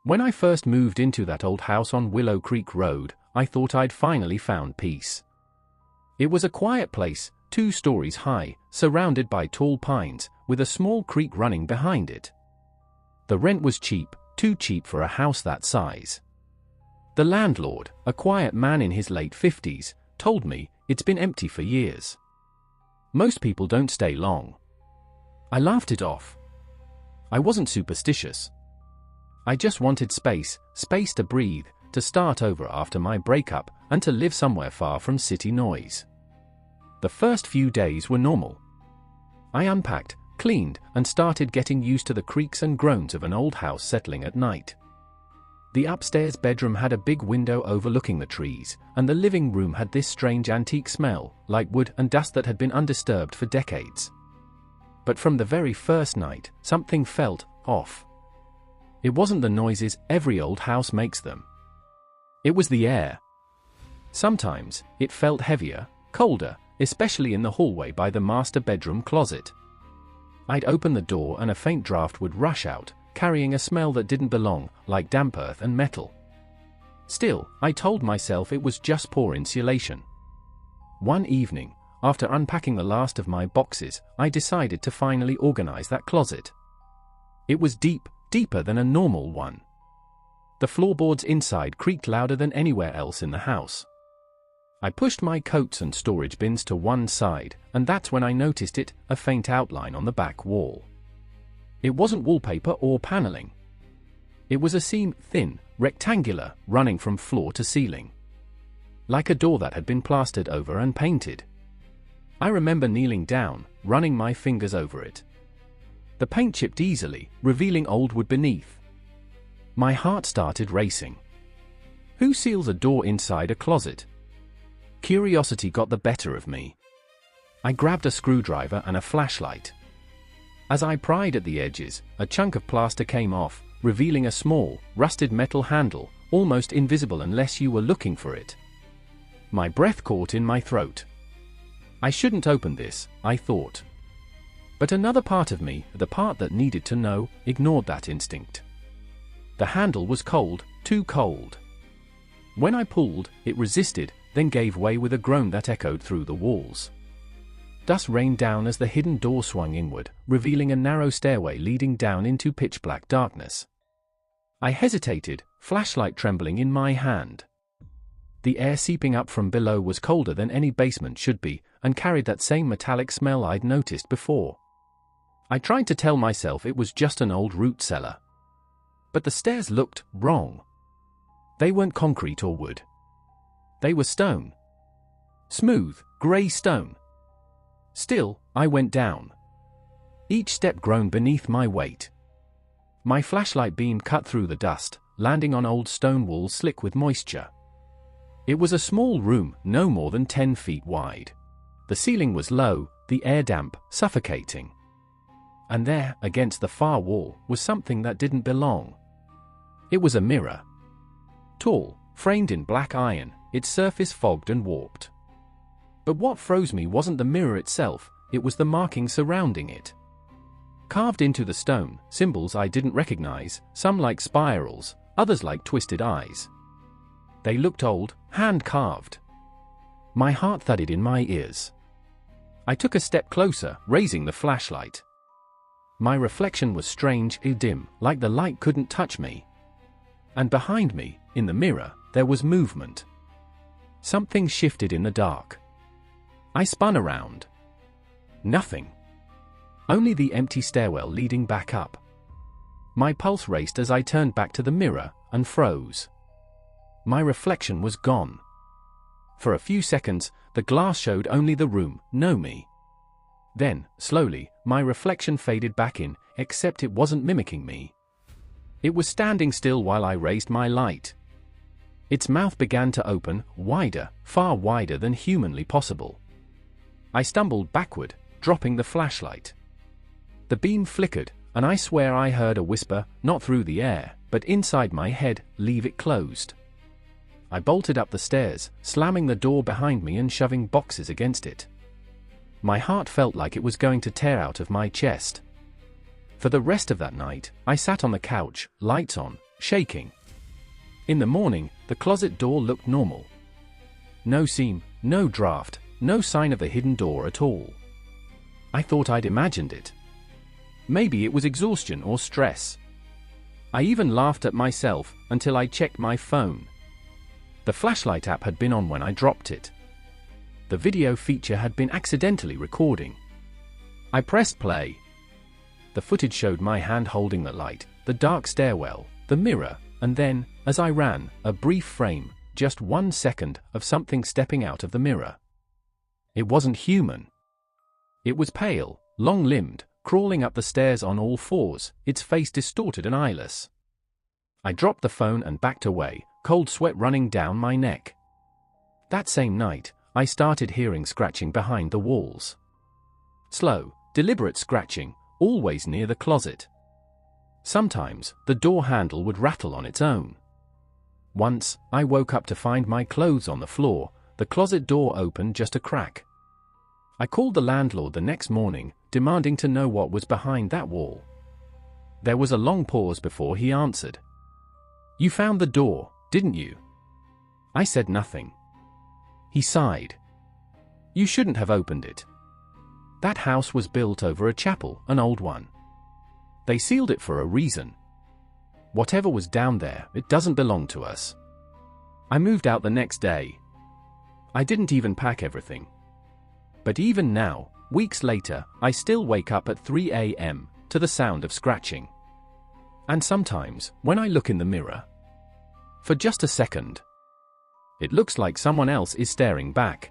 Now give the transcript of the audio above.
When I first moved into that old house on Willow Creek Road, I thought I'd finally found peace. It was a quiet place, 2 stories high, surrounded by tall pines, with a small creek running behind it. The rent was cheap, too cheap for a house that size. The landlord, a quiet man in his late 50s, told me it's been empty for years. Most people don't stay long. I laughed it off. I wasn't superstitious. I just wanted space to breathe, to start over after my breakup, and to live somewhere far from city noise. The first few days were normal. I unpacked, cleaned, and started getting used to the creaks and groans of an old house settling at night. The upstairs bedroom had a big window overlooking the trees, and the living room had this strange antique smell, like wood and dust that had been undisturbed for decades. But from the very first night, something felt off. It wasn't the noises, every old house makes them. It was the air. Sometimes, it felt heavier, colder, especially in the hallway by the master bedroom closet. I'd open the door and a faint draft would rush out, carrying a smell that didn't belong, like damp earth and metal. Still, I told myself it was just poor insulation. One evening, after unpacking the last of my boxes, I decided to finally organize that closet. It was deeper than a normal one. The floorboards inside creaked louder than anywhere else in the house. I pushed my coats and storage bins to one side, and that's when I noticed a faint outline on the back wall. It wasn't wallpaper or paneling. It was a seam, thin, rectangular, running from floor to ceiling. Like a door that had been plastered over and painted. I remember kneeling down, running my fingers over it. The paint chipped easily, revealing old wood beneath. My heart started racing. Who seals a door inside a closet? Curiosity got the better of me. I grabbed a screwdriver and a flashlight. As I pried at the edges, a chunk of plaster came off, revealing a small, rusted metal handle, almost invisible unless you were looking for it. My breath caught in my throat. I shouldn't open this, I thought. But another part of me, the part that needed to know, ignored that instinct. The handle was cold, too cold. When I pulled, it resisted, then gave way with a groan that echoed through the walls. Dust rained down as the hidden door swung inward, revealing a narrow stairway leading down into pitch-black darkness. I hesitated, flashlight trembling in my hand. The air seeping up from below was colder than any basement should be, and carried that same metallic smell I'd noticed before. I tried to tell myself it was just an old root cellar. But the stairs looked wrong. They weren't concrete or wood. They were stone. Smooth, grey stone. Still, I went down. Each step groaned beneath my weight. My flashlight beam cut through the dust, landing on old stone walls slick with moisture. It was a small room, no more than 10 feet wide. The ceiling was low, the air damp, suffocating. And there, against the far wall, was something that didn't belong. It was a mirror. Tall, framed in black iron, its surface fogged and warped. But what froze me wasn't the mirror itself, it was the markings surrounding it. Carved into the stone, symbols I didn't recognize, some like spirals, others like twisted eyes. They looked old, hand-carved. My heart thudded in my ears. I took a step closer, raising the flashlight. My reflection was strange, dim, like the light couldn't touch me. And behind me, in the mirror, there was movement. Something shifted in the dark. I spun around. Nothing. Only the empty stairwell leading back up. My pulse raced as I turned back to the mirror, and froze. My reflection was gone. For a few seconds, the glass showed only the room, no me. Then, slowly, my reflection faded back in, except it wasn't mimicking me. It was standing still while I raised my light. Its mouth began to open, wider, far wider than humanly possible. I stumbled backward, dropping the flashlight. The beam flickered, and I swear I heard a whisper, not through the air, but inside my head, "Leave it closed." I bolted up the stairs, slamming the door behind me and shoving boxes against it. My heart felt like it was going to tear out of my chest. For the rest of that night, I sat on the couch, lights on, shaking. In the morning, the closet door looked normal. No seam, no draft, no sign of a hidden door at all. I thought I'd imagined it. Maybe it was exhaustion or stress. I even laughed at myself until I checked my phone. The flashlight app had been on when I dropped it. The video feature had been accidentally recording. I pressed play. The footage showed my hand holding the light, the dark stairwell, the mirror, and then, as I ran, a brief frame, just 1 second, of something stepping out of the mirror. It wasn't human. It was pale, long-limbed, crawling up the stairs on all fours, its face distorted and eyeless. I dropped the phone and backed away, cold sweat running down my neck. That same night, I started hearing scratching behind the walls. Slow, deliberate scratching, always near the closet. Sometimes, the door handle would rattle on its own. Once, I woke up to find my clothes on the floor, the closet door open just a crack. I called the landlord the next morning, demanding to know what was behind that wall. There was a long pause before he answered. "You found the door, didn't you?" I said nothing. He sighed. "You shouldn't have opened it. That house was built over a chapel, an old one. They sealed it for a reason. Whatever was down there, it doesn't belong to us." I moved out the next day. I didn't even pack everything. But even now, weeks later, I still wake up at 3 a.m. to the sound of scratching. And sometimes, when I look in the mirror, for just a second, it looks like someone else is staring back.